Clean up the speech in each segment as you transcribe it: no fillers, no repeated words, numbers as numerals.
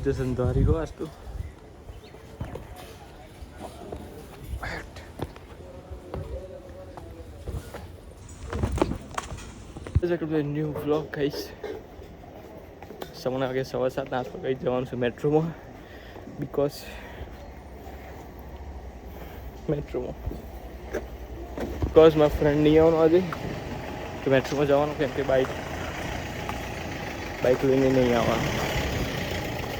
जैसे द्वारी को आज तो न्यू व्लॉग गाइस समोना के 7:15 आसपास गई जवान से मेट्रो में बिकॉज माय फ्रेंड नहीं आवવાનો આજે તો મેટ્રોમાં જવાનું કેમ કે બાઇક લઈને નહીં આવવાનું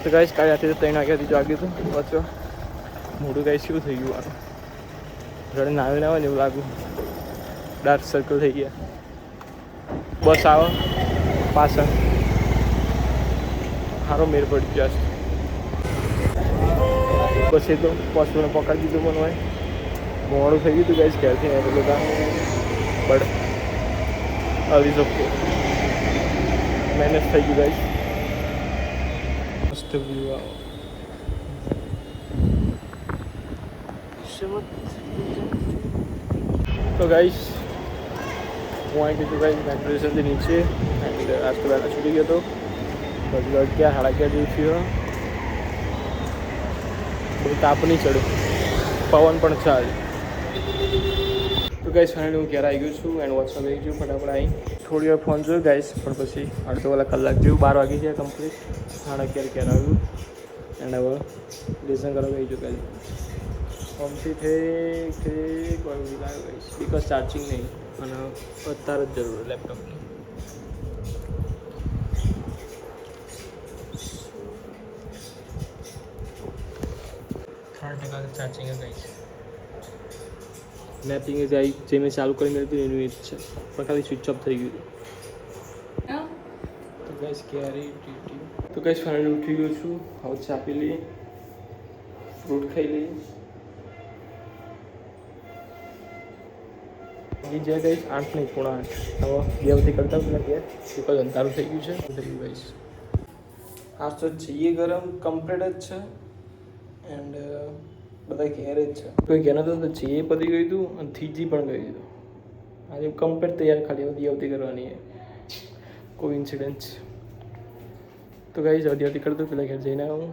તો ગાઈસ કાલે રાતે 3 વાગ્યાથી જાગ્યો હતો વાંચવા મોઢું ગાઈસ શું થઈ ગયું આનું જોડે નાવી ના હોય ને એવું લાગ્યું ડાર્ક સર્કલ થઈ ગયા બસ આવો પાછળ સારો મેળ પડી ગયો બસ એ તો પોસ્ટને પકડી દીધું મને હોય મોડું થઈ ગયું હતું ગાઈસ ઘેરથી એટલે બધા બટ અવીઝ ઓકે મેનેજ થઈ ગયું ગાઈસ મસ્ત વ્યૂ આવો તો ગાઈસ હું આવી ગયું ગાઈસ મેટ્રો સ્ટેશનથી નીચે એન્ડ આજ તો વહેલા છૂટી ગયો હતો પછી 11 સાડા 11 જેવું થયું બહુ તાપ નહીં ચડ્યો પવન પણ છે આજે તો ગાઈસ ફાઇનલી હું ઘેર આવી ગયો છું એન્ડ વોટ્સઅપ આવી ગયું ફટાફટ આવી થોડી વાર ફોન જોયો ગાઈસ પણ પછી અડધો કલાક જેવું 12 વાગી ગયા કમ્પ્લીટ 11:30 ઘેર આવ્યું એન્ડ હવે લેસન કરવા ગઈ છું ગાઈસ ફોર્મથી ઠીક કોઈ બી લાવ્યો ગાઈસ બિકોઝ ચાર્જિંગ નહીં અને અત્યારે જ જરૂર લેપટોપની 3% ચાર્જિંગ है गाइस मैपिंग जाई जे मैं चालू કરી મેળવી એનું એ જ છે પણ ખાલી સ્વિચ ઓફ થઈ ગયું તો ગાઈસ કેરી ટીટી તો ગાઈસ ફાઇનલી ઉઠી ગયો છું હવે ચા પી લઈએ ફ્રૂટ ખાઈ લઈએ એ જે ગાઈસ 8 નહીં 7:30 હવે બેવથી કરતા પેલા કે બિકોઝ અંધારું થઈ ગયું છે થઈ ગયું ગાઈસ આજ તો જઈએ ગરમ કમ્પ્લીટ જ છે એન્ડ બધા ઘેર જ છે કોઈ ઘેર નતો તો જે પતી ગયું હતું અને થીજી પણ ગયું હતું આજે કમ્પ્લીટ તૈયાર ખાલી બધી આવતી કરવાની કોઈ ઇન્સિડન્ટ તો ગાઈસ આવતી કરતો પેલા ઘેર જઈને આવું